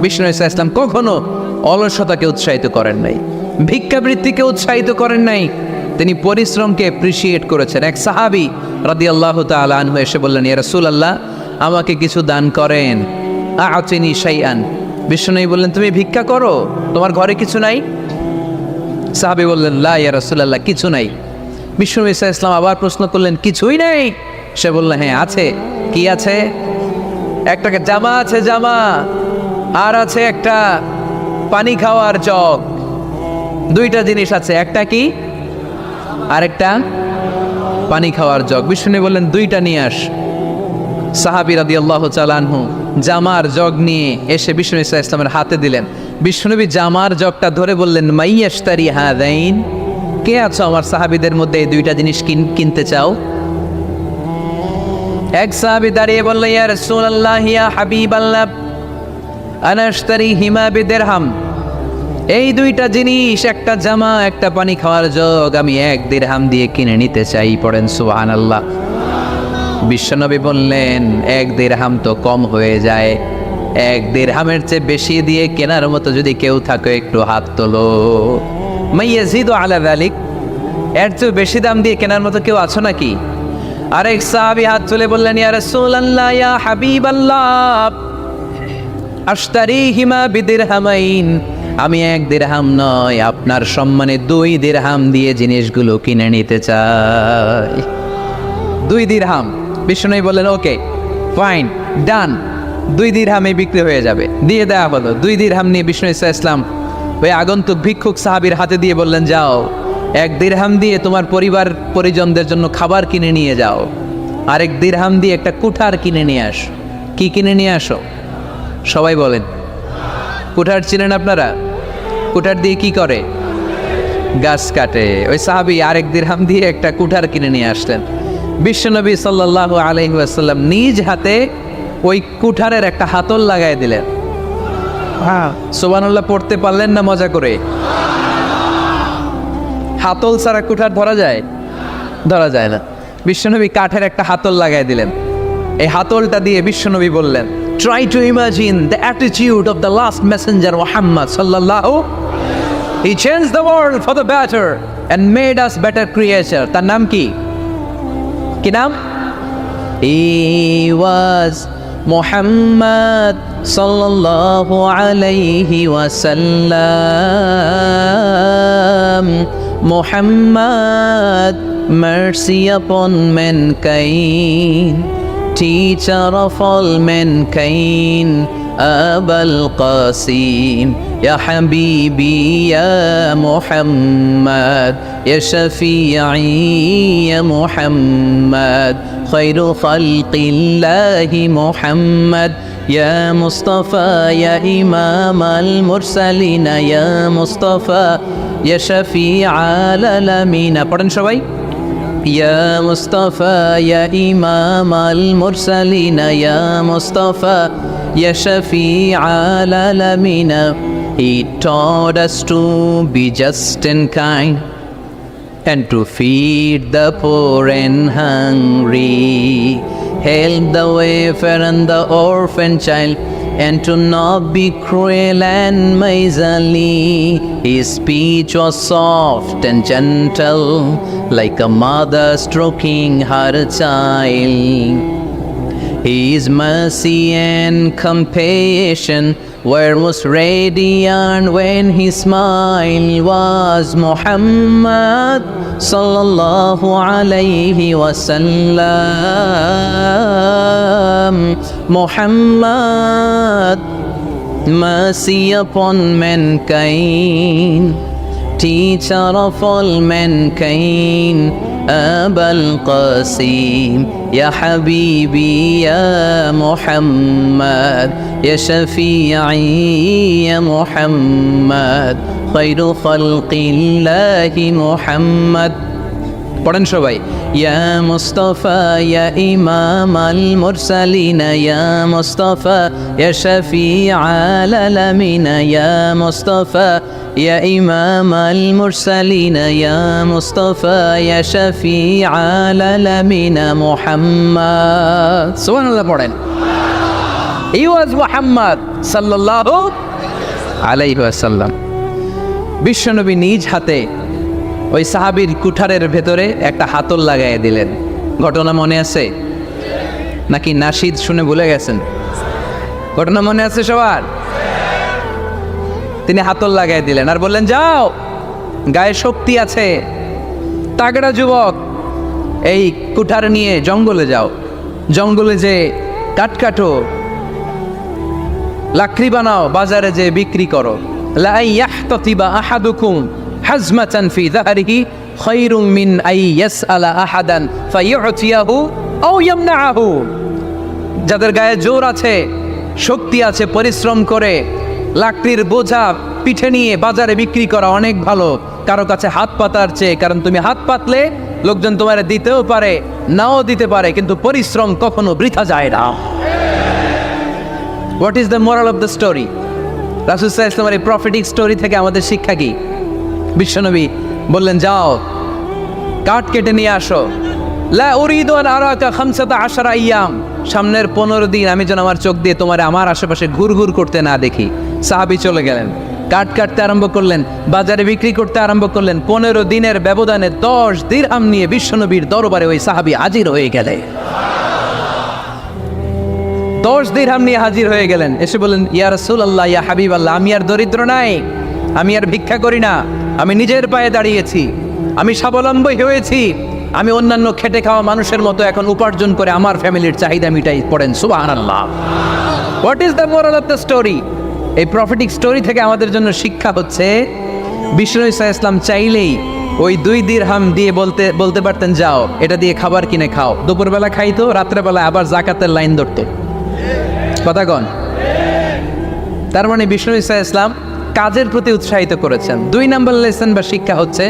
বিষ্ণু ঈসা ইসলাম কখনো অলসতাকে উৎসাহিত করেন নাই, ভিক্ষাবৃত্তিকে উৎসাহিত করেন নাই, তিনি পরিশ্রমকে অ্যাপ্রিসিয়েট করেছেন। এক সাহাবী রাদিয়াল্লাহু তাআলা আনহু এসে বললেন, ইয়া রাসূলুল্লাহ, আমাকে কিছু দান করেন, আ'তিনি শাইআন। বিষ্ণু বললেন, তুমি ভিক্ষা করো, তোমার ঘরে কিছু নাই? সাহাবী বললেন, লা ইয়া রাসূলুল্লাহ, কিছু নাই। বিষ্ণু ঈসা ইসলাম আবার প্রশ্ন করলেন, কিছুই নেই? সে বলল, হ্যাঁ আছে। কি আছে? একটা জামা আছে, জামা, আর আছে একটা পানি খাওয়ার জগ। দুইটা জিনিস আছে, একটা কি আর একটা পানি খাওয়ার জগ। বিষ্ণু বললেন, দুইটা নিয়ে আস। সাহাবী রাদিয়াল্লাহু তাআলা আনহু জামার জগ নিয়ে এসে বিষ্ণু ঈসা ইসলামের হাতে দিলেন। বিষ্ণুনবী জামার জগটা ধরে বললেন, মাইয়াশতারি হাদাইন, কে আছো আমার সাহাবীদের মধ্যে এই দুইটা জিনিস কিনতে চাও? এক সাহাবী দাঁড়িয়ে বলল, ইয়া রাসূলুল্লাহ, ইয়া হাবিবাল্লাহ, আনা আশতারি হিমা বিদিরহাম। এই দুইটা জিনিস, একটা জামা, একটা পানি খাওয়ার জগ, আমি 1 দিরহাম দিয়ে কিনে নিতে চাই। পড়েন সুবহানাল্লাহ। বিশ্বনবী বললেন, 1 দিরহাম তো কম হয়ে যায়, 1 দিরহামের চেয়ে বেশি দিয়ে কেনার মতো যদি কেউ থাকে একটু হাত তোলো। মাইয়াজিদু আলা যালিক, এর চেয়ে বেশি দাম দিয়ে কেনার মতো কেউ আছো নাকি? আরেক সাহাবী হাত তুলে বললেন, ইয়া রাসূলুল্লাহ, ইয়া হাবিবাল্লাহ, আশতারিহিমা বিদিরহামাইন, আমি 1 দিরহাম নয়, আপনার সম্মানে 2 দিরহাম দিয়ে জিনিসগুলো কিনে নিতে চাই। 2 দিরহাম। বিষ্ণু বললেন, ওকে ফাইন, ডান, 2 দিরহামে বিক্রি হয়ে যাবে। দিয়ে দেওয়া হলো। 2 দিরহাম নিয়ে বিষ্ণু ঈসা ইসলাম ওই আগন্তুক ভিক্ষুক সাহাবীর হাতে দিয়ে বললেন, যাও, 1 দিরহাম দিয়ে তোমার পরিবার পরিজনদের জন্য খাবার কিনে নিয়ে যাও, আর 1 দিরহাম দিয়ে একটা কুঠার কিনে নিয়ে আসো। কি কিনে নিয়ে আসো? সবাই বলেন। কুঠার চিনেন আপনারা? কুঠার দিয়ে কি করে? গাছ কাটে। ওই সাহাবী 1 দিরহাম দিয়ে একটা কুঠার কিনে নিয়ে আসলেন। বিশ্বনবী সাল্লাল্লাহু আলাইহি ওয়াসাল্লাম নিজ হাতে ওই কুঠারের একটা হাতল লাগাই দিলেন। সুবহানাল্লাহ পড়তে পারলেন না মজা করে? হাতল ছাড়া কুঠার ধরা যায়? ধরা যায় না। বিশ্বনবী কাঠের একটা হাতল লাগাই দিলেন। এই হাতলটা দিয়ে বিশ্বনবী বললেন, try to imagine the attitude of the last messenger Muhammad sallallahu. He changed the world for the better and made us better creature. তার নাম কি? কি নাম? He was Muhammad sallallahu alayhi wa sallam. Muhammad, mercy upon mankind, teacher of all mankind, Abul Qasim, Ya Habibi, Ya Muhammad, Ya Shafi'i, Ya Muhammad, Khairu Khalqillahi Muhammad, Ya Mustafa, Ya Imam al-Mursalin, Ya Mustafa, Ya Shafi'al alamin. পড়েন সবাই। Ya Mustafa, Ya Imam al-Mursalin, Ya Mustafa, Ya Shafi'al alamin. He taught us to be just and kind, and to feed the poor and hungry, help the wafer and the orphan child, and to not be cruel and miserly. His speech was soft and gentle, like a mother stroking her child. His mercy and compassion were most radiant when his smile was Muhammad sallallahu alayhi wa sallam. Muhammad, mercy upon mankind, teacher of all mankind, Abul Qasim, Ya Habibi, Ya Muhammad, Ya Shafi'i, Ya Muhammad, Khairu Khalqillahi Muhammad. পড়েন সবাই। Ya Mustafa, Ya Imam al-Mursalin, Ya Mustafa, Ya Shafi'al alamin, Ya Mustafa, Ya Imam al-Mursalin, Ya Mustafa, Ya Shafi'al alamin, Muhammad. Subhanallah পড়েন। He was Muhammad সাল্লাল্লাহু আলাইহি ওয়াসাল্লাম। বিশ্বনবী নিজ হাতে ওই সাহাবীর কুঠারের ভেতরে একটা হাতল লাগাইয়া দিলেন। ঘটনা মনে আছে নাকি নাশিদ শুনে ভুলে গেছেন? ঘটনা মনে আছে সবার? তিনি হাতল লাগাই দিলেন আর বললেন, যাও, গায়ে শক্তি আছে, তাগড়া যুবক, এই কুঠার নিয়ে জঙ্গলে যাও, জঙ্গলে যে কাঠ কাটো, লাকড়ি বানাও, বাজারে যে বিক্রি করো। লা ইয়াহতাতিবা আহাদুকুম হাজমাতান ফি যাহরিহি খায়রুম মিন আই ইয়াসআলা আহাদান ফায়ু'তিয়াহু আও ইয়ামনাহু। যাদের গায়ে জোর আছে, শক্তি আছে, পরিশ্রম করে লাকড়ির বোঝা পিঠে নিয়ে বাজারে বিক্রি করা অনেক ভালো কারো কাছে হাত পাতার চেয়ে। কারণ তুমি হাত পাতলে লোকজন তোমার দিতেও পারে, নাও দিতে পারে, কিন্তু পরিশ্রম কখনো বৃথা যায় না। What is the moral of the story? রাসূল সাল্লাল্লাহু আলাইহি ওয়াসাল্লামের এই প্রফেটিক স্টোরি থেকে আমাদের শিক্ষা কি? বিশ্বনবী বললেন, যাও, কাঠ কেটে নিয়ে আসো। লা উরিদু আন আরাকা 15 আইয়াম, সামনের 15 দিন আমি যেন আমার চোখ দিয়ে তোমার আমার আশেপাশে ঘুরঘুর করতে না দেখি। সাহাবী চলে গেলেন, কাঠ কাটতে আরম্ভ করলেন, বাজারে বিক্রি করতে আরম্ভ করলেন। 15 দিনের ব্যবধানে 10 দিরহাম নিয়ে বিশ্বনবীর দরবারে ওই সাহাবী হাজির হয়ে গেলেন। 10 দিরহাম নিয়ে হাজির হয়ে গেলেন। এসে বললেন, ইয়া রাসূলুল্লাহ, ইয়া হাবিবাল্লাহ, আমি আর দরিদ্র নাই, আমি আর ভিক্ষা করি না, আমি নিজের পায়ে দাঁড়িয়েছি, আমি স্বাবলম্বী হয়েছি, আমি অন্যান্য খেটে খাওয়া মানুষের মতো এখন উপার্জন করে আমার ফ্যামিলির চাহিদা মিটাই। পড়েন সুবহানাল্লাহ। What is the moral of the story? এই প্রফেটিক স্টোরি থেকে আমাদের জন্য শিক্ষা হচ্ছে, বিষ্ণু ঈসা ইসলাম চাইলেই ওই 2 দিরহাম দিয়ে বলতে পারতেন, যাও, এটা দিয়ে খাবার কিনে খাও। দুপুরবেলা খাইতো, রাত্রেবেলা আবার জাকাতের লাইন ধরতো। কথা কন? তার মানে বিষ্ণু ঈসা ইসলাম কাজের প্রতি উৎসাহিত করেছেন। 2 নম্বর লেসন বা শিক্ষা হচ্ছে,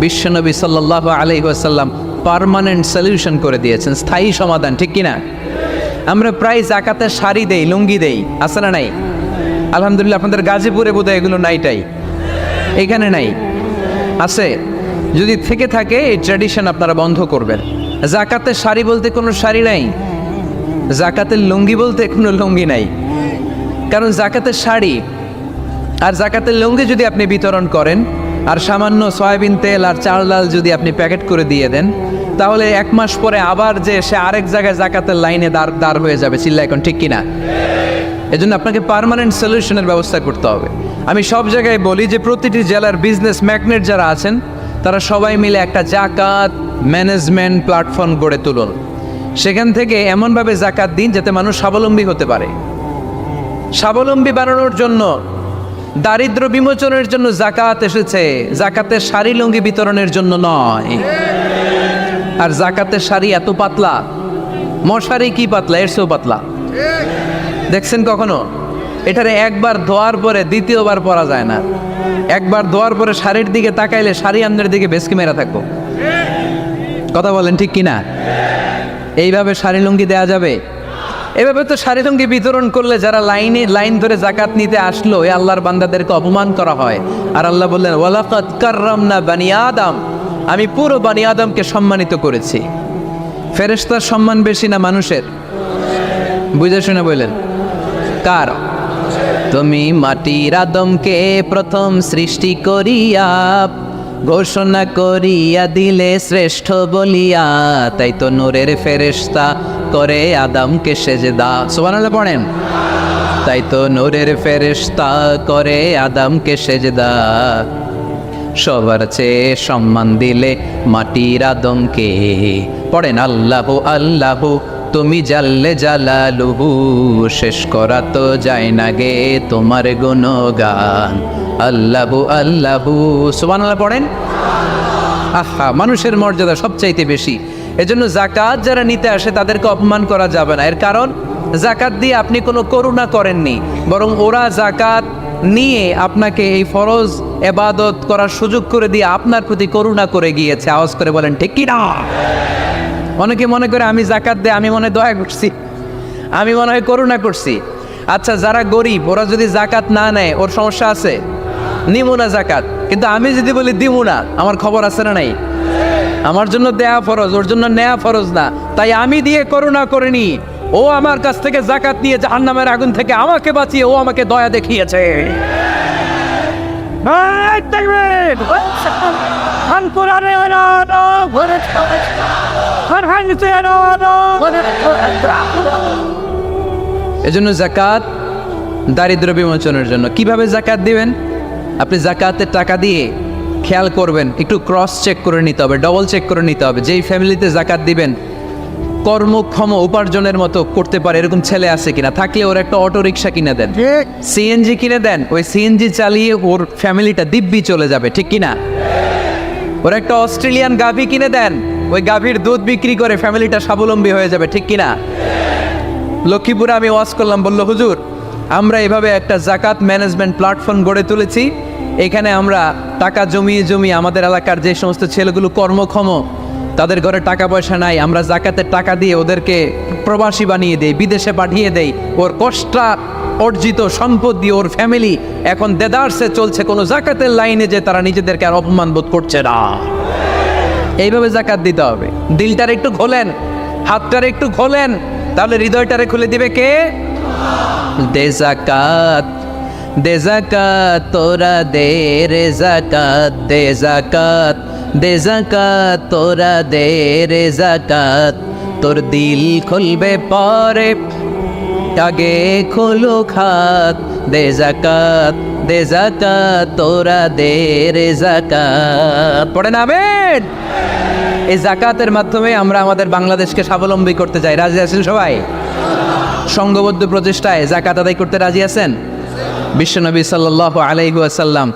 বিশ্বনবী সাল্লাল্লাহু আলাইহি ওয়াসাল্লাম পার্মানেন্ট সলিউশন করে দিয়েছেন, স্থায়ী সমাধান। ঠিক কিনা? আমরা প্রায় জাকাতের শাড়ি দেই, লুঙ্গি দেই, আছে না নাই? আলহামদুলিল্লাহ, আপনাদের গাজীপুরে বোধহয় এগুলো নাইটাই, এখানে নাই, আছে? যদি থেকে থাকে এই ট্র্যাডিশন আপনারা বন্ধ করবেন। জাকাতের শাড়ি বলতে কোনো শাড়ি নাই, জাকাতের লুঙ্গি বলতে কোনো লুঙ্গি নাই। কারণ জাকাতের শাড়ি আর জাকাতের লুঙ্গি যদি আপনি বিতরণ করেন আর সামান্য সয়াবিন তেল আর চাল ডাল যদি আপনি প্যাকেট করে দিয়ে দেন, তাহলে 1 মাস পরে আবার যে সে আরেক জায়গায় জাকাতের লাইনে দাঁড় হয়ে যাবে। চিল্লা এখন, ঠিক কিনা? এজন্য আপনাকে পার্মানেন্ট সলিউশনের ব্যবস্থা করতে হবে। আমি সব জায়গায় বলি যে প্রতিটি জেলার বিজনেস ম্যাগনেট যারা আছেন তারা সবাই মিলে একটা জাকাত ম্যানেজমেন্ট প্ল্যাটফর্ম গড়ে তুলুন। সেখান থেকে এমনভাবে জাকাত দিন যাতে মানুষ স্বাবলম্বী হতে পারে। স্বাবলম্বী বানানোর জন্য, দারিদ্র বিমোচনের জন্য জাকাত এসেছে, জাকাতের শাড়ি লুঙ্গি বিতরণের জন্য নয়। আর জাকাতের শাড়ি এত পাতলা, মশারি কি পাতলা, এর চেয়েও পাতলা। দেখছেন কখনো? এটারে একবার ধোয়ার পরে দ্বিতীয়বার পরা যায় না। একবার ধোয়ার পরে শাড়ির দিকে তাকাইলে শাড়ি আমনের দিকে বেশকি মেরা থাকবো। কথা বলেন, ঠিক কিনা? এইভাবে শাড়ি লুঙ্গি দেয়া যাবে? এভাবে তো শাড়ি লুঙ্গি বিতরণ করলে যারা লাইন ধরে জাকাত নিতে আসলো, এই আল্লাহর বান্দাদেরকে অপমান করা হয়। আর আল্লাহ বললেন, ওয়ালাকাদ কাররামনা বানি আদম, আমি পুরো বানি আদমকে সম্মানিত করেছি। ফেরেশতার সম্মান বেশি না মানুষের? বুঝে শুনে বললেন, কার? তুমি মাটির আদমকে প্রথম সৃষ্টি করিয়া ঘোষণা করিয়া দিলে শ্রেষ্ঠ বলিয়া, তাই তো নূরের ফেরেশতা করে আদমকে সেজদা। সুবহানাল্লাহ পড়েন। তাই তো নূরের ফেরেশতা করে আদমকে সেজদা, সবার চেয়ে সম্মান দিলে মাটির আদমকে। পড়েন, আল্লাহু আল্লাহু তুমি জাল্লে জালালুহু, শেষ করা তো যায় না গে তোমার গুণগান। আল্লাহু আল্লাহু, সুবহানাল্লাহ পড়েন। আহা, মানুষের মর্যাদা সবচাইতে বেশি। এজন্য জাকাত যারা নিতে আসে তাদেরকে অপমান করা যাবে না। এর কারণ জাকাত দিয়ে আপনি কোনো করুণা করেননি, বরং ওরা জাকাত নিয়ে আপনাকে এই ফরজ ইবাদত করার সুযোগ করে দিয়ে আপনার প্রতি করুণা করে গিয়েছে। আওয়াজ করে বলেন, ঠিক কি না? অনেকে মনে করে আমি জাকাত দিয়ে আমি মনে দয়া করছি, আমি মনে হয় করুণা করছি। আচ্ছা, যারা গরিব ওরা যদি জাকাত না নেয় ওর সমস্যা আছে? নিমু না জাকাত, কিন্তু আমি যদি বলি দিমু না, আমার খবর আছে না নাই? আমার জন্য দেয়া ফরজ, ওর জন্য নেয়া ফরজ না। তাই আমি দিয়ে করুণা করিনি, ও আমার কাছ থেকে যাকাত নিয়ে জাহান্নামের আগুন থেকে আমাকে বাঁচিয়ে ও আমাকে দয়া দেখিয়েছে। এজন্য যাকাত দারিদ্র বিমোচনের জন্য। কিভাবে যাকাত দিবেন? আপনি যাকাতের টাকা দিয়ে খেয়াল করবেন, একটু ক্রস চেক করে নিতে হবে, ডবল চেক করে নিতে হবে। যেই ফ্যামিলিতে যাকাত দিবেন কর্মক্ষম উপার্জনের মতো করতে পারে এরকম ছেলে আছে কিনা, থাকলে ওর একটা অটো রিক্সা কিনে দেন, সিএনজি কিনে দেন, ওই সিএনজি চালিয়ে ওর ফ্যামিলিটা দিব্যি চলে যাবে, ঠিক কিনা? ওর একটা অস্ট্রেলিয়ান গাভী কিনে দেন, ওই গাভীর দুধ বিক্রি করে ফ্যামিলিটা স্বাবলম্বী হয়ে যাবে, ঠিক কিনা? লক্ষ্মীপুরে আমি ওয়াজ করলাম, বলল হুজুর আমরা এভাবে একটা যাকাত ম্যানেজমেন্ট প্ল্যাটফর্ম গড়ে তুলেছি, এখানে আমরা টাকা জমিয়ে জমিয়ে আমাদের এলাকার যে সমস্ত ছেলেগুলো কর্মক্ষম, তাদের ঘরে টাকা পয়সা নাই, আমরা যাকাতের টাকা দিয়ে ওদেরকে প্রবাসী বানিয়ে দেই, বিদেশে পাঠিয়ে দেই। ওর কষ্ট অর্জিত সম্পদ দিয়ে ওর ফ্যামিলি এখন দেদারসে চলছে, কোনো যাকাতের লাইনে যে তারা নিজেদেরকে আর অপমান বোধ করছে না। এইভাবে যাকাত দিতে হবে। দিলটার একটু খোলেন, হাতটার একটু খোলেন, তাহলে হৃদয়টারে খুলে দিবে কে? দে যাকাত, দে যাকাত তোরা দে রে যাকাত, দে যাকাত, দে যাকাত তোরা দে রে যাকাত, তোর দিল খুলবে পরে আগে খোলো খাত, দে যাকাত, দে যাকাত তোরা দে রে যাকাত। পড়ে না আমিন? এই যাকাতের মাধ্যমে আমরা আমাদের বাংলাদেশকে স্বাবলম্বী করতে চাই। রাজি আছেন সবাই? সংঘবদ্ধ প্রচেষ্টায় যাকাত আদায় করতে রাজি আছেন? বিশ্বনবী সাল্লাল্লাহু আলাইহি ওয়াসাল্লাম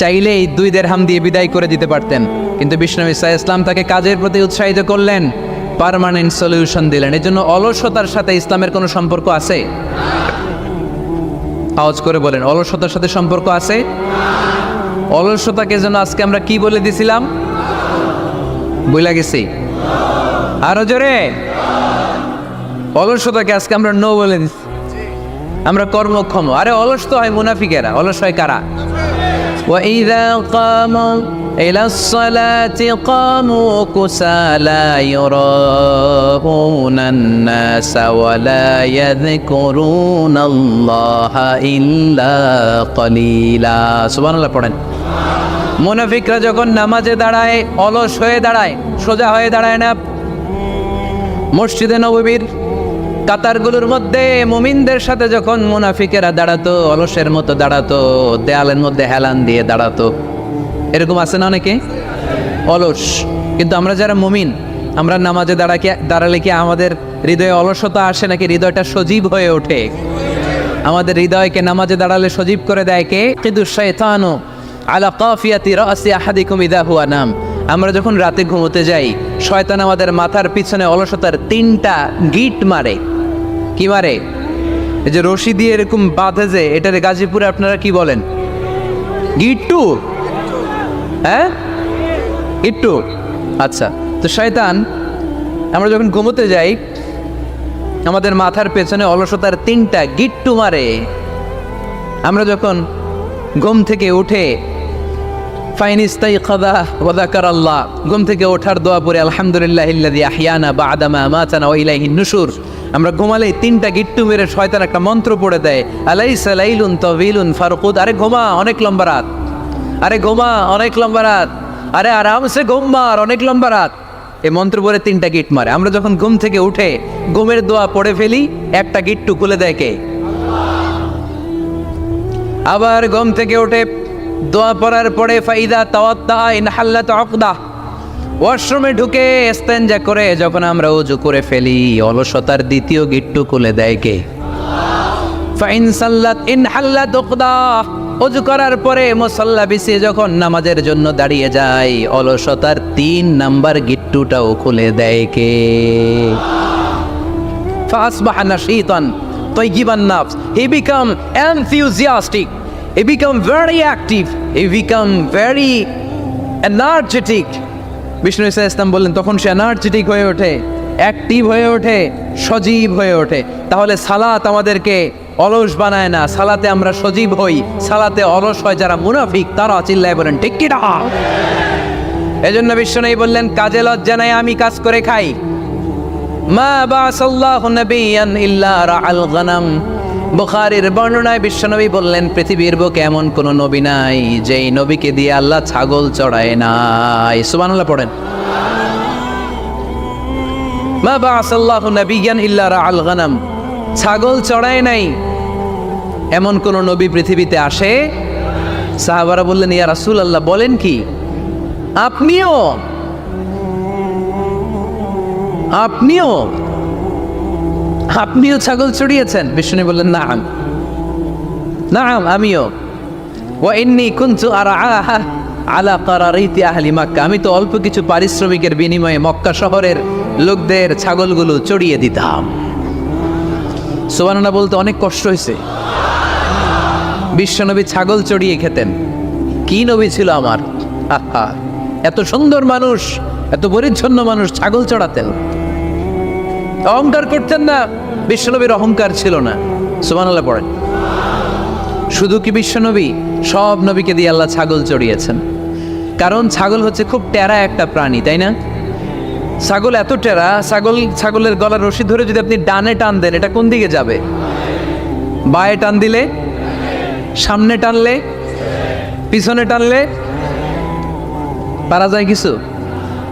চাইলেই 2 দিরহাম দিয়ে বিদায় করে দিতে পারতেন, কিন্তু বিশ্বনবী সাল্লাল্লাহু আলাইহি ওয়াসাল্লাম তাকে কাজের প্রতি উৎসাহিত করলেন, পার্মানেন্ট সলিউশন দিলেন। এজন্য অলসতার সাথে ইসলামের কোনো সম্পর্ক আছে? আওয়াজ করে বলেন, অলসতার সাথে সম্পর্ক আছে? অলসতাকে যেন আজকে আমরা কি বলে দিছিলাম? বইলা গেছি? আরো জোরে। অলসতাকে আজকে আমরা নো বলে দিচ্ছি, আমরা কর্মক্ষম। আরে অলস তো হয় মুনাফিকেরা, অলস হয় কারা? وَإِذَا قَامُوا إِلَى الصَّلَاةِ قَامُوا كُسَالَى يُرَاءُونَ النَّاسَ وَلَا يَذْكُرُونَ اللَّهَ إِلَّا قَلِيلًا। সুবহানাল্লাহ পড়েন। মুনাফিকরা যখন নামাজে দাঁড়ায় অলস হয়ে দাঁড়ায়, সোজা হয়ে দাঁড়ায় না। মসজিদে নববীর কাতারগুলোর মধ্যে মুমিনদের সাথে যখন মুনাফিকেরা দাঁড়াতো, অলসের মতো দাঁড়াতো, দেয়ালের মধ্যে হেলান দিয়ে দাঁড়াতো। এরকম আছে না অনেকে অলস? কিন্তু আমরা যারা মুমিন, আমরা নামাজে দাঁড়ালে কি আমাদের হৃদয়ে অলসতা আসে নাকি হৃদয়টা সজীব হয়ে ওঠে? আমাদের হৃদয়কে নামাজে দাঁড়ালে সজীব করে দেয় কে? কিন্তু শাইতানু আলা কাফিয়াতি রাসি আহাদিকুম ইযা হুয়া নাম। আমরা যখন রাতে ঘুমোতে যাই, শয়তান আমাদের মাথার পিছনে অলসতার 3টা গিট মারে। কি মারে? এই যে রশি দিয়ে এরকম বাঁধে, যে এটারে গাজীপুরে আপনারা কি বলেন? গিট্টু? হ্যাঁ, গিট্টু। আচ্ছা, তো শয়তান আমরা যখন ঘুমোতে যাই আমাদের মাথার পেছনে অলসতার 3টা গিট্টু মারে। আমরা যখন ঘুম থেকে উঠে ফাইনিস্তাইকাযা ওয়া যাকারাল্লাহ, ঘুম থেকে ওঠার দোয়া পড়ে আলহামদুলিল্লাহিল্লাযী আহইয়ানা বা'দা মা আমাতানা ওয়া ইলাইহিন নুশুর, আমরা ঘুমালে 3টা গিট্টু মেরে শয়তান একটা মন্ত্র পড়ে দেয়, আলাইসা লাইলুন তাওয়িলুন ফারকুদ। আরে ঘুমা, অনেক লম্বা রাত। আরে ঘুমা, অনেক লম্বা রাত। আরে আরামসে ঘুম মার, অনেক লম্বা রাত। এই মন্ত্র পড়ে 3টা গিট মারে। আমরা যখন ঘুম থেকে উঠে ঘুমের দোয়া পড়ে ফেলি, একটা গিট্টু খুলে দেয় কে? আবার ঘুম থেকে উঠে দোয়া পড়ার পরে ফাইদা তাওয়াদ্দা ইনহাল্লাত উকদা, ওয়াশরুমে ঢুকে ইস্তেনজা করে যখন আমরা ওযু করে ফেলি, অলসতার 2য় গিট্টু খুলে দেয় কে? ফাইন সাল্লাত ইনহাল্লাত উকদা, ওযু করার পরে মুসাল্লা বিছিয়ে যখন নামাজের জন্য দাঁড়িয়ে যায়, অলসতার 3 নাম্বার গিট্টুটাও খুলে দেয় কে? ফাসবাহা নাশীতান তাইয়িবান নাফস, he become enthusiastic, he become very active, he become very energetic। বিষ্ণু ঈসা ইসলাম বললেন তখন সে এনার্জেটিক হয়ে ওঠে, অ্যাক্টিভ হয়ে ওঠে, সজীব হয়ে ওঠে। তাহলে সালাত আমাদেরকে অলস বানায় না, সালাতে আমরা সজীব হই। সালাতে অলস হয় যারা মুনাফিক, তারা চিল্লায় বলেন ঠিক কি না? এজন্য বিষ্ণু বললেন কাজে লজ্জা নাই, আমি কাজ করে খাই। মা বাসাল্লাহু নাবিয়ান ইল্লা রাআল গনাম। বুখারীর বর্ণনায় বিশ্বনবী বললেন, পৃথিবীর বুকে এমন কোন নবী নাই যেই নবীকে দিয়ে আল্লাহ ছাগল চড়ায় নাই। সুবহানাল্লাহ পড়েন। মা বাসাল্লাহু নাবিয়ান ইল্লা রাআল গনাম, ছাগল চড়ায় নাই এমন কোন নবী পৃথিবীতে আসে? সাহাবারা বললেন, ইয়া রাসূলুল্লাহ, বলেন কি, আপনিও আপনিও আপনিও ছাগল চড়িয়েছেন? বিষ্ণু বললেন, নাম নাম, আমিও। ওয়া ইন্নী কুনতু আরআহা আলা কারারিতি আহলি মক্কা, আমি তো অল্প কিছু পারিশ্রমিকের বিনিময়ে মক্কা শহরের লোকদের ছাগলগুলো চড়িয়ে দিতাম। সুবহানাল্লাহ বলতে অনেক কষ্ট হয়েছে। বিশ্বনবী ছাগল চড়িয়ে খেতেন। কি নবী ছিল আমার! আহা, এত সুন্দর মানুষ, এত পরিচ্ছন্ন মানুষ, ছাগল চড়াতেন। অহংকার করতেন না, বিশ্বনবীর অহংকার ছিল না। সুবহানাল্লাহ পড়েন। শুধু কি বিশ্বনবী? সব নবীকে দিয়ে আল্লাহ ছাগল চড়িয়েছেন। কারণ ছাগল হচ্ছে খুব টেরা একটা প্রাণী, তাই না? ছাগল এত টেরা, ছাগলের গলার রশি ধরে যদি আপনি ডানে টান দেন, এটা কোন দিকে যাবে? বায়ে টান দিলে, সামনে টানলে, পিছনে টানলে পারা যায় কিছু?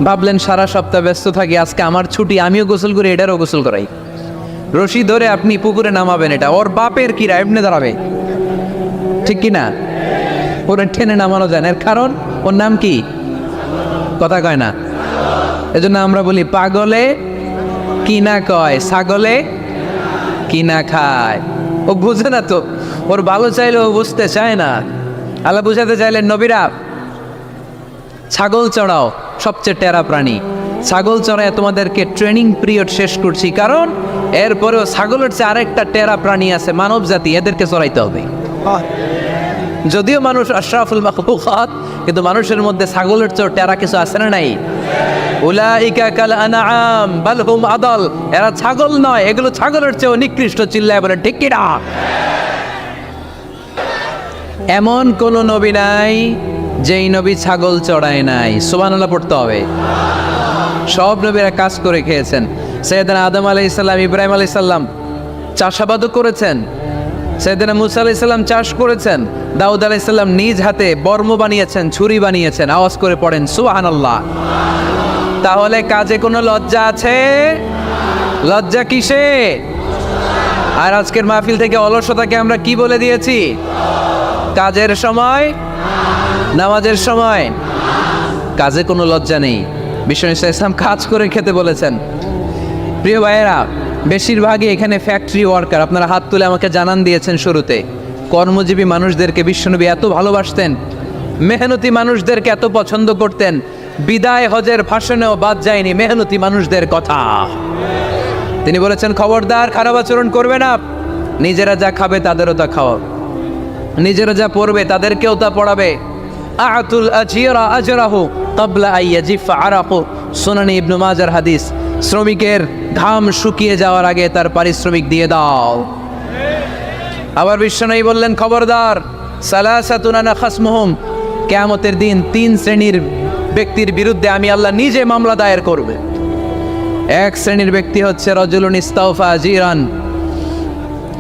ভাবলেন সারা সপ্তাহ ব্যস্ত থাকি, আজকে আমার ছুটি, আমিও গোসল করি, এটারও গোসল করাই। রশি ধরে আপনি পুকুরে নামাবেন, এটা ওর বাপের কিরা এমনি দাঁড়াবে, ঠিক কি না? ওরা টেনে নামানো যায় না। এর কারণ ওর নাম কি? কথা কয় না। এজন্য আমরা বলি, পাগলে কি না কয়, ছাগলে কি না খায়। ও বুঝে না তো, ওর ভালো চাইলে ও বুঝতে চায় না। আল্লাহ বুঝাতে চাইলেন, নবীরা ছাগল চড়াও, সবচেয়ে টেরা প্রাণী। ছাগল চড়ায় তোমাদেরকে ট্রেনিং পিরিয়ড শেষ করছি, কারণ এরপরেও ছাগলের চেয়ে আরেকটা টেরা প্রাণী আছে, মানব জাতি, এদেরকে চড়াইতে হবে। যদিও মানুষ আশরাফুল মাখলুকাত, কিন্তু মানুষের মধ্যে ছাগলের চেয়ে টেরা কিছু আছে না নাই? উলাইকা কাল আনআম বাল হুম আদাল, এরা ছাগল নয়, এগুলো ছাগলের চেয়েও নিকৃষ্ট। চিল্লায় বলে ঠিক কি না? এমন কোন নবী নাই যেই নবী ছাগল চড়ায় নাই। সুবহানাল্লাহ পড়তে হবে। সব নবীরা কাজ করে খেয়েছেন। সাইয়েদনা আদম আলাইহিস সালাম, ইব্রাহিম আলাইহিস সালাম চাষাবাদও করেছেন। সাইয়েদনা মুসা আলাইহিস সালাম চাষ করেছেন। দাউদ আলাইহিস সালাম নিজ হাতে বর্ম বানিয়েছেন, ছুরি বানিয়েছেন। আওয়াজ করে পড়েন সুবহানাল্লাহ। তাহলে কাজে কোনো লজ্জা আছে? লজ্জা কিসে? আর আজকের মাহফিল থেকে অলসতাকে আমরা কি বলে দিয়েছি? কাজের সময়, নামাজের সময় কাজে কোনো লজ্জা নেই। বিশ্বনবী সাল্লাল্লাহু আলাইহি ওয়াসাল্লাম কাজ করে খেতে বলেছেন। প্রিয় ভাইয়েরা, বেশিরভাগই এখানে ফ্যাক্টরি ওয়ার্কার। আপনারা হাত তুলে আমাকে জানান দিয়েছেন শুরুতে, কর্মজীবী মানুষদেরকে বিশ্বনবী এত ভালোবাসতেন, মেহনতি মানুষদেরকে এত পছন্দ করতেন। বিদায় হজের ভাষণেও বাদ যায়নি মেহনতি মানুষদের কথা। তিনি বলেছেন, খবরদার খারাপ আচরণ করবে না, নিজেরা যা খাবে তাদেরও তা খাওয়াও, নিজেরা যা পড়বে তাদেরকেও তা পড়াবে। আতুল আজিরা আজরাহু ক্বাবলা আইয়াজিফা আরাকু, সুনানি ইবনে মাজার হাদিস। শ্রমিকের ঘাম শুকিয়ে যাওয়ার আগে তার পারিশ্রমিক দিয়ে দাও। আবার বিশ্বনবী বললেন, খবরদার, সালাসাতুন আনা খাসমুহুম, কিয়ামতের দিন 3 শ্রেণীর ব্যক্তির বিরুদ্ধে আমি আল্লাহ নিজে মামলা দায়ের করবে। এক শ্রেণীর ব্যক্তি হচ্ছে রাজুলুন ইস্তাওফা আজিরান,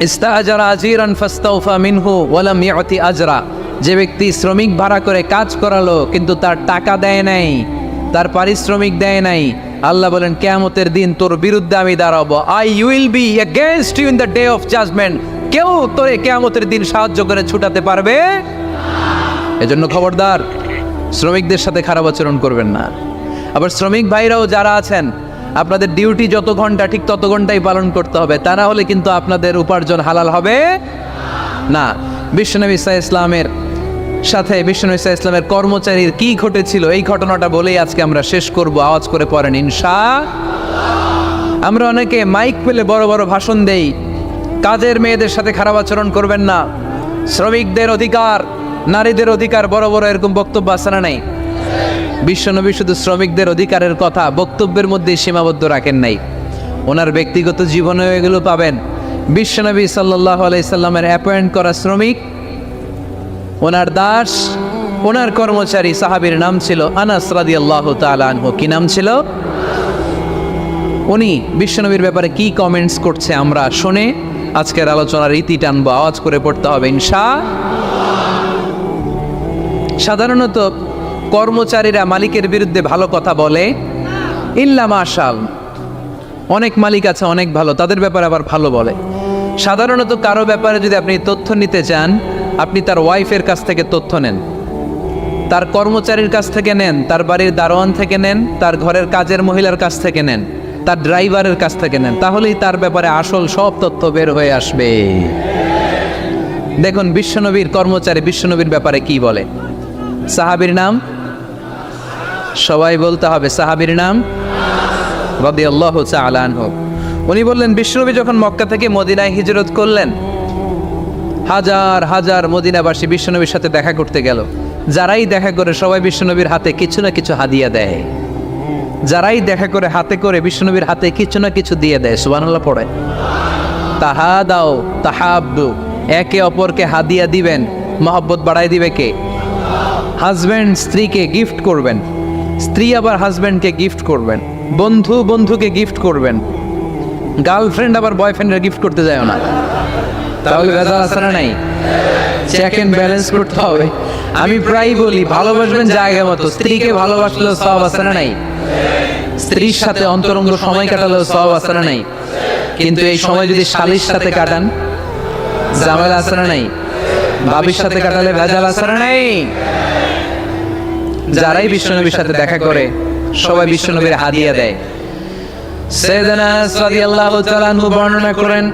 ইস্তাআজারা আজিরান ফাস্তাওফা মিনহু ওয়া লাম ইউতি আজরা, যে ব্যক্তি শ্রমিক ভাড়া করে কাজ করালো কিন্তু তার টাকা দেয় নাই, তার পারিশ্রমিক দেয় নাই। আল্লাহ বলেন, কিয়ামতের দিন তোর বিরুদ্ধে আমি দাঁড়াবো। I will be against you in the day of judgement. কেউ তোরে কিয়ামতের দিন সাহায্য করে ছুটাতে পারবে? এজন্য খবরদার, শ্রমিকদের সাথে খারাপ আচরণ করবেন না। আবার শ্রমিক ভাইরাও যারা আছেন, আপনাদের ডিউটি যত ঘন্টা ঠিক তত ঘন্টাই পালন করতে হবে, তা না হলে কিন্তু আপনাদের উপার্জন হালাল হবে না। বিশ্বনবী সাল্লাল্লাহু আলাইহি ইসলামের সাথে বিশ্বনবী সাল্লাল্লাহু আলাইহি ইসলামের কর্মচারীর কি ঘটেছিল, এই ঘটনাটা বলেই আজকে আমরা শেষ করব। আওয়াজ করে পড়েন ইনশাআল্লাহ। আমরা অনেকে মাইক পেলে বড় বড় ভাষণ দেই, কাজের মেয়েদের সাথে খারাপ আচরণ করবেন না, শ্রমিকদের অধিকার, নারীদের অধিকার, বড় বড় এরকম বক্তব্য আছে না নাই? বিশ্বনবী শুধু শ্রমিকদের অধিকারের কথা বক্তব্যের মধ্যে সীমাবদ্ধ রাখেন নাই, ওনার ব্যক্তিগত জীবনেও এগুলো পাবেন। বিশ্বনবী সাল্লাল্লাহু আলাইহি সাল্লামের অ্যাপয়েন্ট করা শ্রমিক, ওনার দাস, ওনার কর্মচারী সাহাবীর নাম ছিল আনাস রাদিয়াল্লাহু তাআলা আনহু। কি নাম ছিল? উনি বিশ্বনবীর ব্যাপারে কি কমেন্টস করছে আমরা শুনে আজকের আলোচনার রীতি টানবো, আওয়াজ করে পড়তে হবে সাধারণত কর্মচারীরা মালিকের বিরুদ্ধে ভালো কথা বলে, ইল্লা মাশাল, অনেক মালিক আছে অনেক ভালো, তাদের ব্যাপারে আবার ভালো বলে। সাধারণত কারো ব্যাপারে যদি আপনি তথ্য নিতে চান, আপনি তার ওয়াইফের কাছ থেকে তথ্য নেন, তার কর্মচারীর কাছ থেকে নেন, তার বাড়ির দারোয়ান থেকে নেন, তার ঘরের কাজের মহিলার কাছ থেকে নেন, তার ড্রাইভারের কাছ থেকে নেন, তাহলেই তার ব্যাপারে আসল সব তথ্য বের হয়ে আসবে। দেখুন বিশ্বনবীর কর্মচারী বিশ্বনবীর ব্যাপারে কি বলে। সাহাবীর নাম সবাই বলতে হবে, সাহাবীর নাম রাদিয়াল্লাহু তাআলা আনহু। উনি বললেন বিশ্বনবী যখন মক্কা থেকে মদিনায় হিজরত করলেন, হাজার হাজার মদিনাবাসী বিশ্বনবীর সাথে দেখা করতে গেল। যারাই দেখা করে সবাই বিশ্বনবীর হাতে কিছু না কিছু হাদিয়া দেয়, যারাই দেখা করে হাতে করে বিশ্বনবীর হাতে কিছু না কিছু দিয়ে দেয়। সুবহানাল্লাহ পড়ে। তাহাদাও তাহাব্বু, একে অপরকে হাদিয়া দিবেন, মহব্বত বাড়াই দিবে কে? হাজব্যান্ড স্ত্রীকে গিফট করবেন, স্ত্রী আবার হাজব্যান্ডকে গিফট করবেন, বন্ধু বন্ধুকে গিফট করবেন, গার্লফ্রেন্ড আবার বয়ফ্রেন্ডের গিফট করতে যায় না, তাহলে ভেজাল আছে না নাই? চেক এন্ড ব্যালেন্স করতে হবে। আমি প্রায় বলি ভালোবাসবেন জায়গা মতো, স্ত্রীকে ভালোবাসলেও সওয়াব আছে না নাই? স্ত্রীর সাথে অন্তরঙ্গ সময় কাটালেও সওয়াব আছে না নাই? কিন্তু এই সময় যদি শালীর সাথে কাটান, ঝামেলা আছে না নাই? ভাবির সাথে কাটালে ভেজাল আছে না নাই? যারাই বিশ্বনবীর সাথে দেখা করে সবাই বিশ্বনবীর হাদিয়া দেয়। সাইয়েদনা আনাস রাদিয়াল্লাহু তাআলা আনহু বর্ণনা করেন,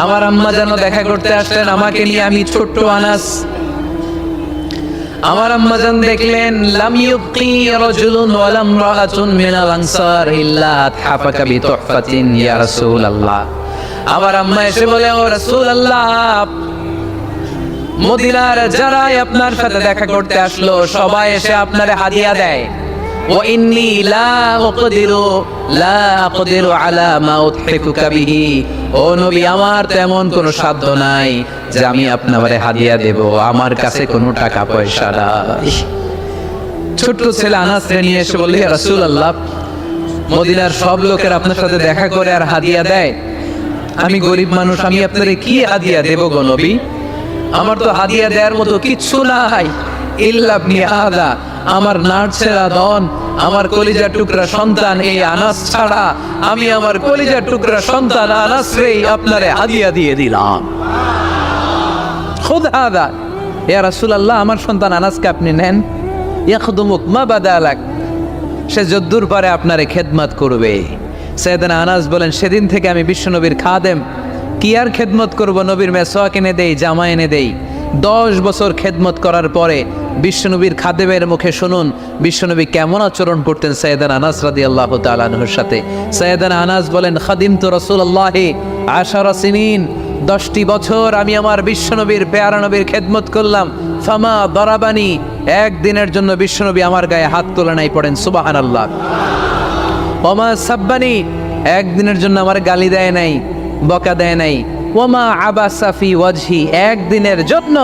আমার আম্মা যেন দেখা করতে আসলেন আমাকে নিয়ে, আমি ছোট্ট আনাস। আমার আম্মা জান দেখলেন লাম ইউকি রাজুলুন ওয়ালা ইমরাআতুন মিনাল আনসার ইল্লা আতহাফাকা বিতুহফাতিন ইয়া রাসূলুল্লাহ। আমার আম্মা এসে বলে, ও রাসূলুল্লাহ, মদিনার যারাই আপনার সাথে দেখা করতে আসলো সবাই এসে আপনারে হাদিয়া দেয়। ওয়া ইন্নী লা আকদিরু আলা মা উতহিকুকা বিহি, ও নবী আমার তেমন কোনো সাধ্য নাই যে আমি আপনারে হাদিয়া দেব, আমার কাছে কোনো টাকা পয়সা নাই। ছোট্ট ছেলে আনাস রে নিয়ে এসে বলল, ইয়া রাসূলুল্লাহ, মদিনার সব লোকের আপনার সাথে দেখা করে আর হাদিয়া দেয়, আমি গরিব মানুষ, আমি আপনারে কি হাদিয়া দেব গো নবী? আমার তো হাদিয়া দেওয়ার মতো কিচ্ছু নাই। ইল্লা ইবনি আদা, আমার নার্ছেরা দন, আমার কলিজার টুকরা সন্তান এই আনাস ছাড়া আমি আমার কলিজার টুকরা সন্তান আনাস রেই আপনারে হাদিয়া দিয়ে দিলাম। খুদ আদা ইয়া রাসূলুল্লাহ, আমার সন্তান আনাসকে আপনি নেন, ইয়াখদুমুক মা বাদালাক, সে যদ্দুর পারে আপনারে খেদমত করবে। সাইয়েদনা আনাস বলেন, সেদিন থেকে আমি বিশ্বনবীর খাদেম, কি আর খেদমত করব, নবীর মেসওয়াক এনে দেই, জামা এনে দেই। 10 বছর খেদমত করার পরে বিশ্বনবীর খাদেমের মুখে শুনুন বিশ্বনবী কেমন আচরণ করতেন সাইয়েদনা আনাস রাদিয়াল্লাহু তাআলা আনহুর সাথে। সাইয়েদনা আনাস বলেন, খাদিমতু রাসূলুল্লাহি 10 সিনিন, 10টি বছর আমি আমার বিশ্বনবীর পেয়ারা নবীর খেদমত করলাম। ফামা দারাবানি, একদিনের জন্য বিশ্বনবী আমার গায়ে হাত তোলে নাই, পড়েন সুবহানাল্লাহ। ওমা সাব্বানি, একদিনের জন্য আমার গালি দেয় নাই, বকা দেয় নাই। ওমা আবাসা ফি ওয়াজহি, একদিনের জন্য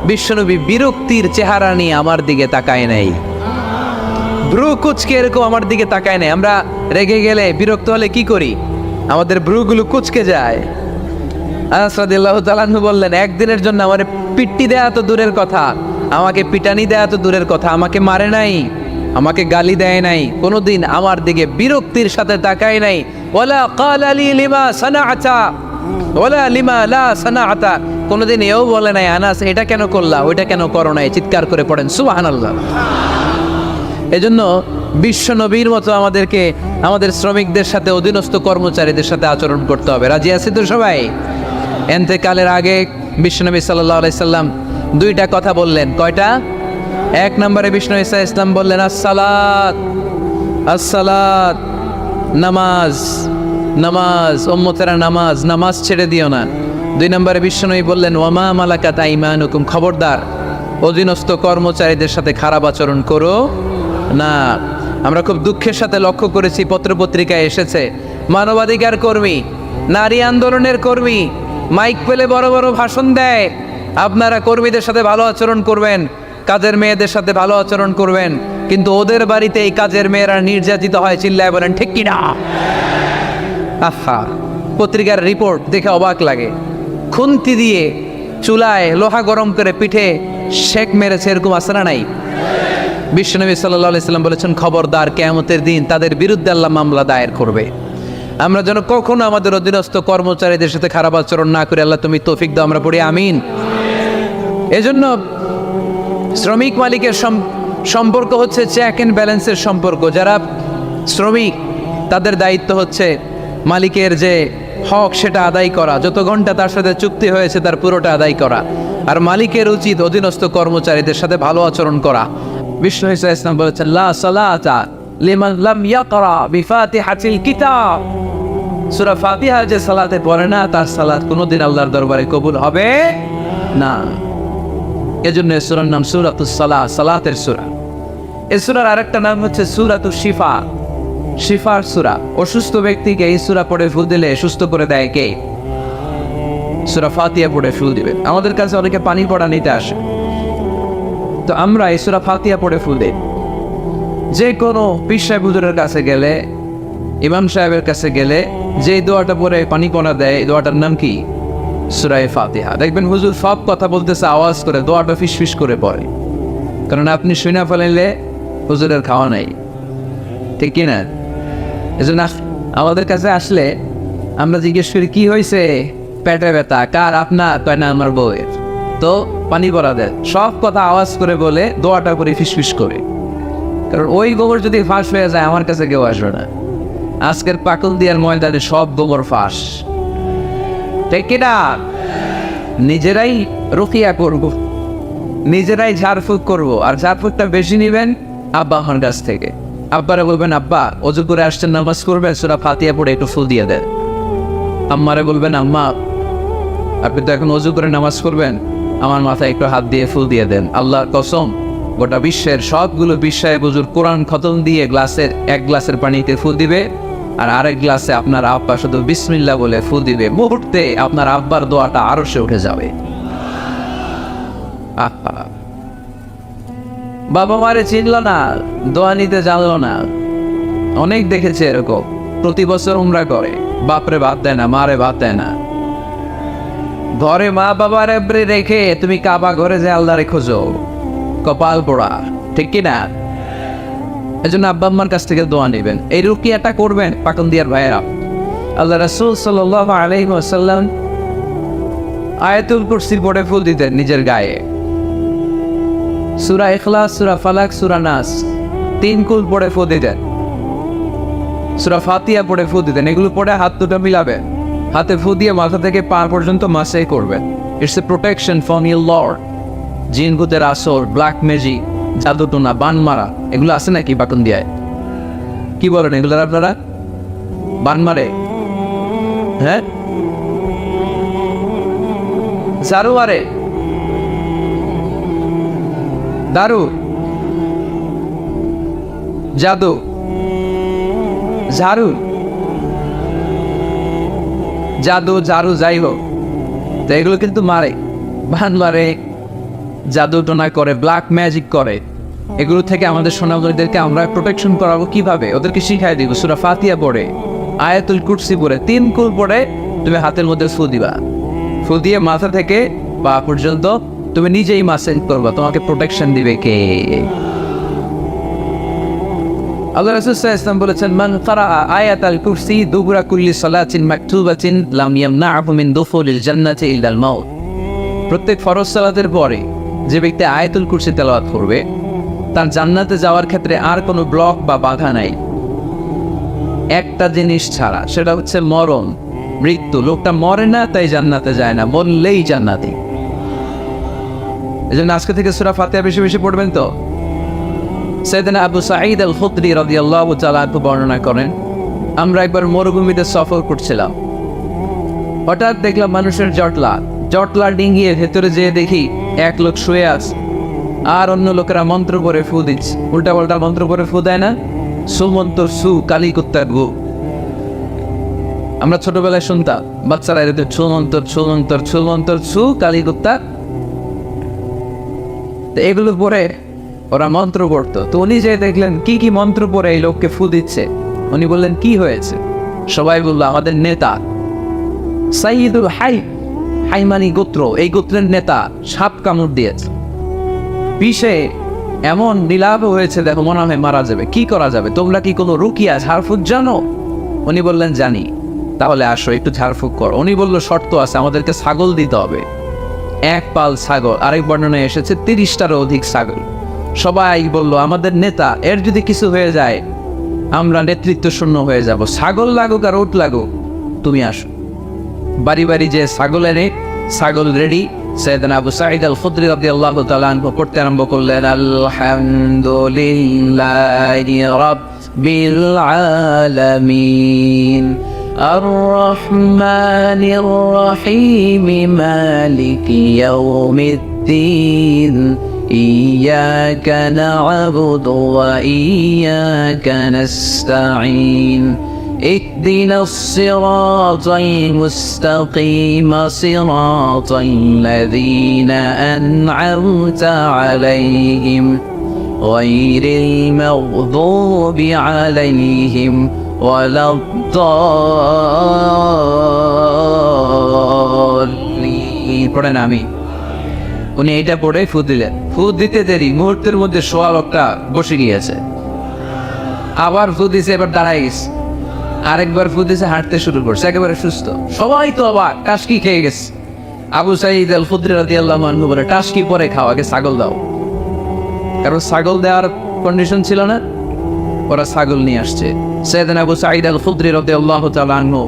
বিশ্বনবী বিরক্তির চেহারা নিয়ে আমার দিকে তাকায় নাই, ভ্রু কুচকে এরকম আমার দিকে তাকায় নাই। আমরা রেগে গেলে বিরক্ত হলে কি করি? আমাদের ভ্রুগুলো কুচকে যায়। আনাস রাদিয়াল্লাহু তাআলা আনহু বললেন, একদিনের জন্য আমার পিট্টি দেয়া তো দূরের কথা, আমাকে পিটানি দেয়া তো দূরের কথা, আমাকে মারে নাই, আমাকে গালি দেয় নাই, কোনোদিন আমার দিকে বিরক্তির সাথে তাকায় নাই। ওয়ালা ক্বালা লি লিমা সানাআতা ওয়ালা লিমা লা সানাআতা, কোনোদিন এও বলে নাই আনাস এটা কেন করলা, ওইটা কেন করো নাই, চিৎকার করে পড়েন সুবহানাল্লাহ। এজন্য বিশ্ব নবীর মতো আমাদেরকে আমাদের শ্রমিকদের সাথে, অধীনস্থ কর্মচারীদের সাথে আচরণ করতে হবে। রাজি আছি তো সবাই? এন্তেকালের আগে বিশ্বনবী সাল্লাল্লাহু আলাইহি সাল্লাম 2টা কথা বললেন। কয়টা? 1 নম্বরে বিষ্ণু ঈসা ইসলাম বললেন আসসালাত, আসসালাত, নামাজ, নামাজ, উম্মতেরা নামাজ, নামাজ ছেড়ে দিও না। 2 নম্বরে বিশ্বনবী বললেন ওয়ামা মালাকাত আইমানুকুম, খবরদার অধীনস্থ কর্মচারীদের সাথে খারাপ আচরণ করো না। আমরা খুব দুঃখের সাথে লক্ষ্য করেছি, পত্রপত্রিকায় এসেছে, মানবাধিকার কর্মী, নারী আন্দোলনের কর্মী মাইক পেলে বড় বড় ভাষণ দেয়, আপনারা কর্মীদের সাথে ভালো আচরণ করবেন, কাজের মেয়েদের সাথে ভালো আচরণ করবেন, কিন্তু ওদের বাড়িতে এই কাজের মেয়েরা নির্যাতিত হয়, চিল্লায় বলেন ঠিক কিনা? আহা, পত্রিকার রিপোর্ট দেখে অবাক লাগে। খুন্তি দিয়ে চুলায় লোহা গরম করে পিঠে শেক মেরেছে, এরকম আছে না নাই? বিশ্বনবী সাল্লাল্লাহু আলাইহি সাল্লাম বলেছেন, খবরদার, কিয়ামতের দিন তাদের বিরুদ্ধে আল্লাহ মামলা দায়ের করবে। আমরা যেন কখনো আমাদের অধীনস্থ কর্মচারীদের সাথে খারাপ আচরণ না করি। আল্লাহ তুমি তৌফিক দাও, আমরা পড়ি আমিন। এজন্য শ্রমিক মালিকের সম্পর্ক হচ্ছে চেক অ্যান্ড ব্যালেন্সের সম্পর্ক। যারা শ্রমিক তাদের দায়িত্ব হচ্ছে মালিকের যে হক সেটা আদায় করা, যত ঘন্টা তার সাথে চুক্তি হয়েছে তার পুরোটা আদায় করা। আর মালিকের উচিত অধীনস্থ কর্মচারীদের সাথে ভালো আচরণ করা। বিষ্ণু ইসলাম বলেছেন, লা সালাতা লিমান লাম ইয়াকরা বিফাতিহাতিল কিতাব। সূরা ফাতিহা যে সালাতে পড়ে না, তার সালাত কোনোদিন আল্লাহর দরবারে কবুল হবে না। এজন্য এই সূরার নাম সূরাতুস সালাহ, সালাতের সূরা। এই সূরার আরেকটা নাম হচ্ছে সূরাতুশ শিফা, শিফার সূরা। অসুস্থ ব্যক্তিকে এই সূরা পড়ে ফু দিলে সুস্থ করে দেয় কে? সূরা ফাতিহা পড়ে ফু দিবেন। আমাদের কাছে অনেকে পানি পড়া নিতে আসে, তো আমরা এই সূরা ফাতিহা পড়ে ফু দিই। যে কোনো পীর সাহেব হুজুরের কাছে গেলে, ইমাম সাহেবের কাছে গেলে যে দোয়াটা পড়ে পানি পড়া দেয়, এই দোয়াটার নাম কি? সূরা ফাতিহা। দেখবেন হুজুর সব কথা বলতেছে আওয়াজ করে, দোয়াটা ফিসফিস করে পড়ে, কারণ আপনি শুনে ফেলাইলে হুজুরের খাওয়া নাই, ঠিক কিনা? এজন্য আমাদের কাছে আসলে আমরা জিজ্ঞেস করি কি হয়েছে, পেটে ব্যথা কার? আপনার? কয় না, আমার বউয়ের। তো পানি পড়া দেয়, সব কথা আওয়াজ করে বলে, দোয়াটা করে ফিসফিস করে, কারণ ওই গোবর যদি ফাঁস হয়ে যায় আমার কাছে কেউ আসবে না। আজকের পাকল দিয়ার ময়দানে সব গোবর ফাঁস, ঠিক কিনা? নিজেরাই রুকিয়া করব, নিজেরাই ঝাড়ফুঁক করব। আর ঝাড়ফুঁকটা বেশি নেবেন আব্বা আমার কাছ থেকে। আব্বারে বলবেন, আব্বা ওযু করে আসছেন, নামাজ করবেন, সূরা ফাতিহা পড়ে একটু ফুল দিয়ে দেন। আম্মারে বলবেন, আম্মা আপনি তো এখন ওযু করে নামাজ করবেন, আমার মাথায় একটু হাত দিয়ে ফুল দিয়ে দেন। আল্লাহর কসম, গোটা বিশ্বের সবগুলো বিশ্বায় হুজুর কোরআন খতম দিয়ে এক গ্লাসের পানিতে ফুল দিবে, আর আরেক গ্লাসে আপনার আব্বা শুধু বিসমিল্লাহ বলে ফুল দিবে। মুহূর্তে আপনার আব্বার দোয়াটা আরশে উঠে যাবে। বাবা মারে চিনল না, দোয়া নিতে জানলো না। অনেক দেখেছে এরকম, প্রতি বছর উমরা করে, বাপরে ভাত দেয় না, মারে ভাত দেয় না। ঘরে মা বাবার রেখে তুমি কাবা ঘরে যে আল্লাহরে খোঁজো, কপাল পোড়া, ঠিক কিনা? এজন্য আব্বা আম্মার কাছ থেকে দোয়া নেবেন, এই রুকিয়াটা করবেন। পাকন দিয়ার ভাইয়েরা, আল্লাহ রাসূল সাল্লাল্লাহু আলাইহি ওয়াসাল্লাম আয়াতুল কুরসি পড়ে ফুল দিতেন নিজের গায়ে। সূরা ইখলাস, সূরা ফালাক, সূরা নাস 3 কুল পড়ে ফুল দিতেন। সূরা ফাতিহা পড়ে ফুল দিতেন। এগুলো পড়ে হাত দুটো মিলাবেন, হাতে ফু দিয়ে মাথা থেকে পা পর্যন্ত মাসাই করবেন। It's a protection from your Lord. জিন ভূতের আসর, ব্ল্যাক ম্যাজিক, জাদুটোনা, বান মারা, এগুলো আছে নাকি বাটন দিয়ায়? কি বলেন এগুলো আপনারা? বান মারে? হ্যাঁ, ঝাড়ু মারে, দারু, জাদু, ঝাড়ু, জাদু, ঝাড়ু, যাই হোক, তো এগুলো কিন্তু মারে, বান মারে, জাদু টোনা করে, ব্ল্যাক ম্যাজিক করে। এগুলো থেকে আমাদের সোনামণিদেরকে আমরা প্রোটেকশন করাবো কিভাবে? ওদেরকে শিখাই দিব। সূরা ফাতিহা পড়ে, আয়াতুল কুরসি পড়ে, 3 কুল পড়ে তুমি হাতের মধ্যে ফু দিবা। ফু দিয়ে মাথা থেকে পা পর্যন্ত তুমি নিজেই মাসেজ করবা। তোমাকে প্রোটেকশন দিবে কে? আল্লাহ রাসূল সাল্লাল্লাহু আলাইহি ওয়াসাল্লাম বলেছেন, মান ক্বারা আয়াতাল কুরসি দুবুরা কুল্লি সালাতিন মাকতুবাতিন লাম ইয়ামনাহু মিন দুখুলিল জান্নাতি ইল্লাল মাউত। প্রত্যেক ফরজ সালাতের পরে যে ব্যক্তি আয়াতুল কুরসি তেলাওয়াত করবে, তার জান্নাতে যাওয়ার ক্ষেত্রে আর কোনো ব্লক বা বাধা নাই, একটা জিনিস ছাড়া, সেটা হচ্ছে মরণ, মৃত্যু। লোকটা মরে না তাই জান্নাতে যায় না, মরলেই জান্নাতি। এজন্য আজকে থেকে সূরা ফাতিহা বেশি বেশি পড়বেন। তো সাইয়েদনা আবু সাঈদ আল খুদরি রাদিয়াল্লাহু তাআলা আনহু বর্ণনা করেন, আমরা একবার মরুভূমিতে সফর করছিলাম, হঠাৎ দেখলাম মানুষের জটলা ডিঙ্গিয়ে ভেতরে যেয়ে দেখি এক লোক শুয়ে আছে, আর অন্য লোকেরা মন্ত্র করে ফু দিচ্ছে। উল্টা পাল্টা মন্ত্র করে ফু দেয় না? সুমন্তর সু, কালী কুত্তার গু। আমরা ছোটবেলায় শুনতাম, বাচ্চারা এরকম ছুমন্তর ছুমন্তর ছুমন্তর সু, কালী কুত্তা। তো এগুলো পরে ওরা মন্ত্র পড়তো। তো উনি যে দেখলেন কি কি মন্ত্র পড়ে এই লোককে ফু দিচ্ছে, উনি বললেন কি হয়েছে? সবাই বললো আমাদের নেতা সাইয়্যিদুল হাই, হাইমানি গোত্র, এই গোত্রের নেতা সাপ কামড় দিয়েছে, বিষে এমন নীলাভ হয়েছে, দেখো মনে হয় মারা যাবে, কি করা যাবে? তোমরা কি কোনো রুকিয়া ঝাড়ফুঁক জানো? উনি বললেন জানি। তাহলে আসো একটু ঝাড়ফুঁক করো। উনি বললো শর্ত আছে, আমাদেরকে ছাগল দিতে হবে, এক পাল ছাগল। আরেক বর্ণনায় এসেছে 30টারও অধিক ছাগল। সবাই বলল আমাদের নেতা, এর যদি কিছু হয়ে যায় আমরা নেতৃত্ব শূন্য হয়ে যাব, ছাগল লাগুক আর উট লাগুক, তুমি আসো। বাড়ি বাড়ি যে ছাগল এনে, ছাগল রেডি। সাইয়েদনা আবু সাঈদ আল খুদরি রাদিয়াল্লাহু তাআলা আনহু পড়তে আরম্ভ করলেন, আলহামদুলিল্লাহি রাব্বিল আলামিন আর-রাহমানির রাহিম মালিকি ইয়াউমিদ্দিন ইয়্যাকা না'বুদু ওয়া ইয়্যাকা নাস্তাঈন اهدنا الصراط المستقيم صراط الذين أنعمت عليهم غير المغضوب عليهم ولا الضالين। পড়েন আমি। উনি এটা পড়ে ফু দিলেন। ফু দিতে দেরি, মুহূর্তের মধ্যে সোয়া লোকটা বসে গিয়েছে। আবার ফু দিছে, এবার দাঁড়ায় গেছে। আরেকবার ফু দিছে, হাঁটতে শুরু করছে, একেবারে সুস্থ। সবাই তো অবাক, টাসকি খেয়ে গেছে। আবু সাঈদ আল খুদরি রাদিয়াল্লাহু আনহু বলে, টাসকি পরে খাও, আগে ছাগল দাও। কারণ ছাগল দেওয়ার কন্ডিশন ছিল না, ওরা ছাগল নিয়ে আসছে। সাইয়েদনা আবু সাঈদ আল খুদরি রাদিয়াল্লাহু তাআলা আনহু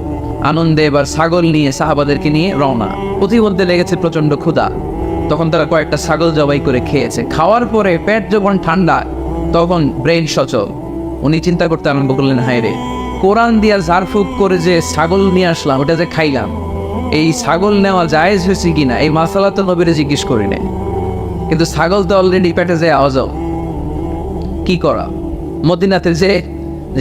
আনন্দে এবার ছাগল নিয়ে সাহাবাদেরকে নিয়ে রওনা। প্রতিমধ্যে লেগেছে প্রচন্ড ক্ষুধা, তখন তারা কয়েকটা ছাগল জবাই করে খেয়েছে। খাওয়ার পরে পেট যখন ঠান্ডা, তখন ব্রেন সচল। উনি চিন্তা করতে আরম্ভ করলেন, হায় রে, কোরআন দিয়া ঝাড়ফুঁক করে যে ছাগল নিয়ে আসলাম, ওটা যে খাইলাম, এই ছাগল নেওয়া জায়েজ হয়েছে কিনা এই মাসালা তো নবীরে জিজ্ঞেস করি নাই, কিন্তু ছাগল তো অলরেডি পেটে যে আওয়াজও, কি করা? মদিনাতে যে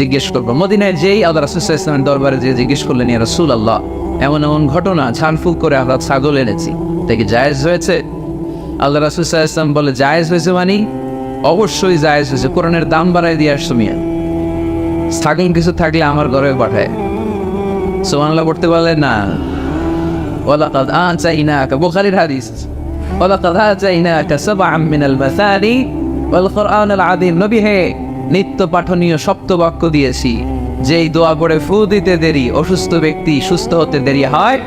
জিজ্ঞেস করবো। মদিনায় যেই আল্লাহ রাসূল সাল্লাল্লাহু আলাইহি ওয়াসাল্লামের দরবারে যে জিজ্ঞেস করলেন, ইয়া রাসূলুল্লাহ, এমন এমন ঘটনা, ঝাড়ফুঁক করে আমরা ছাগল এনেছি, এটা কি জায়েজ হয়েছে? আল্লাহ রাসূল সাল্লাল্লাহু আলাইহি ওয়াসাল্লাম বলে, জায়েজ হয়েছে মানে অবশ্যই জায়েজ হয়েছে, কোরআনের দাম বাড়ায় দিয়ে আসছো মিয়া। ছাগল কিছু থাকলে আমার ঘরে পাঠায়। সুবহানাল্লাহ পড়তে বলে না? ওয়ালাকাদ আতাইনাকা, বুখারীর হাদিস, ওয়ালাকাদ আতাইনাকা সাবআম মিনাল মাসানি ওয়াল কুরআনুল আযীম। নবী হে, নিত্য পাঠনীয় সপ্তবাক্য দিয়েছি, যেই দোয়া পড়ে ফু দিতে দেরি অসুস্থ ব্যক্তি সুস্থ হতে দেরি হয়।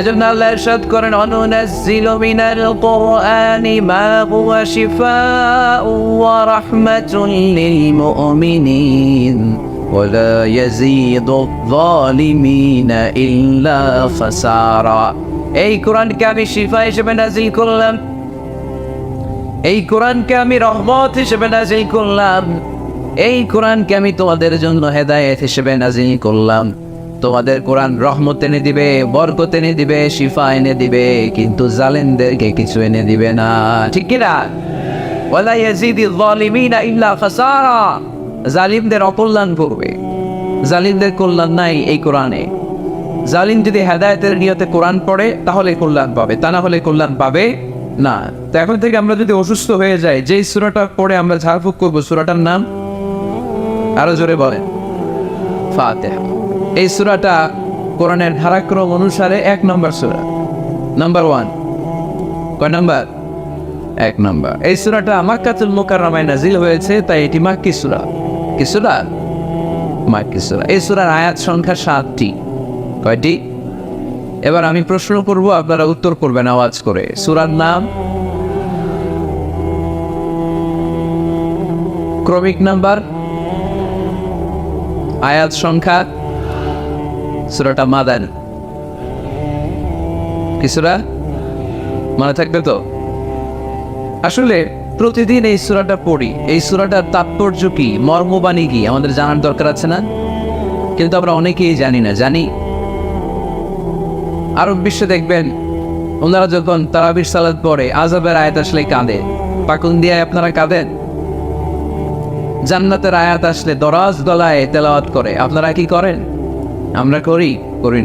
এজন্য আল্লাহ ইরশাদ করেন, অনুনাজ্জিলু মিনাল কুরআনি মা হুয়া শিফাউ ওয়া রাহমাতুল লিল মুমিনিন ওয়া লা ইয়াজিদুয যালিমিনা ইল্লা খাসারা। এই কোরআনকে আমি শিফা হিসেবে নাযিল করলাম, এই কোরআনকে আমি রহমত হিসেবে নাযিল করলাম, এই কোরআনকে আমি তোমাদের জন্য হেদায়েত হিসেবে নাযিল করলাম। তোমাদের কোরআন রহমত এনে দিবে, বরকত এনে দিবে, শিফা এনে দিবে, কিন্তু জালেমদেরকে কিছু এনে দিবে না। ঠিক কি না? ওয়ালা ইয়াজিদিল যালিমিনা ইল্লা খাসারা। জালিমদের অকল্যাণ করবে, জালিমদের কল্যাণ নাই এই কোরআনে। জালিম যদি হেদায়েতের নিয়তে কোরআন পড়ে তাহলে কল্যাণ পাবে, তা না হলে কল্যাণ পাবে না। তো এখন থেকে আমরা যদি অসুস্থ হয়ে যাই, যেই সূরাটা পড়ে আমরা ঝাড়ফুঁক করবো, সূরাটার নাম আরো জোরে বলেন, ফাতিহা। এই সূরাটা কোরআনের ধারাক্রম অনুসারে 1 নম্বর সূরা, নাম্বার 1। কয় নাম্বার? 1 নম্বর। এই সূরাটা মক্কাতুল মুকাররমায় নাজিল হয়েছে, তাই এটি মাক্কি সূরা। কি সূরা? মাক্কি সূরা। এই সূরার আয়াত সংখ্যা 7টি। কয়টি? এবার আমি প্রশ্ন করব, আপনারা উত্তর করবেন আওয়াজ করে। সূরার নাম, ক্রমিক নাম্বার, আয়াত সংখ্যা। সূরাটা মাদানী। কি সূরা? মনে থাকবে তো? আসলে প্রতিদিন এই সূরাটা পড়ি, এই সূরাটার তাৎপর্য কি, মর্মবাণী কি আমাদের জানার দরকার আছে না? কিন্তু আমরা অনেকেই জানি না। জানি আরব বিশ্বে দেখবেন, ওনারা যখন তারাবির সালাত পড়ে, আযাবের আয়াত আসলে কাঁদে। পাকুন দিয়ে আপনারা কাঁদেন? জান্নাতের আয়াত আসলে দরাজ গলায় তেলাওয়াত করে। আপনারা কি করেন? আমরা করি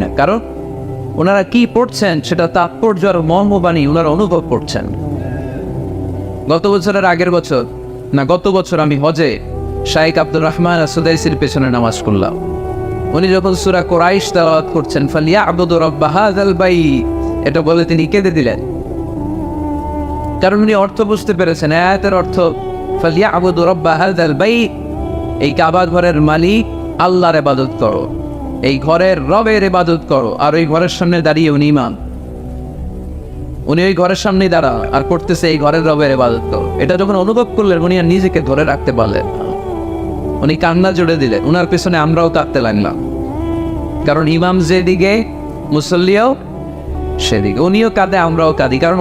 না। কারণ ওনারা কি পড়ছেন সেটা তাৎপর্য আর মর্মবাণী ওনারা অনুভব করছেন। গত বছরের আগের বছর না গত বছর আমি হজে শাইখ আব্দুর রহমান সুদাইসির পেছনে নামাজ পড়লাম। উনি যখন সূরা কুরাইশ তেলাওয়াত করছেন ফালিয়াবুদু রাব্বা হাযাল বাইত, এটা বলে তিনি কেঁদে দিলেন, কারণ উনি অর্থ বুঝতে পেরেছেন। আয়াতের অর্থ ফালিয়াবুদু রাব্বা হাযাল বাইত, এই কাবা ঘরের মালিক আল্লাহর ইবাদত করো, এই ঘরের রবের ইবাদত করো। আর ওই ঘরের সামনে দাঁড়িয়ে উনি ইমাম, উনি ওই ঘরের সামনেই দাঁড়া আর করতেছে এই ঘরের রবের ইবাদত করো। এটা যখন অনুভব করলেন উনি আর নিজেকে ধরে রাখতে পারলেন না, উনি কান্না জুড়ে দিলেন। উনার পেছনে আমরাও কাঁদতে লাগলাম, কারণ ইমাম যেদিকে মুসল্লিও সেদিকে, উনিও কাঁদে আমরাও কাঁদি, কারণ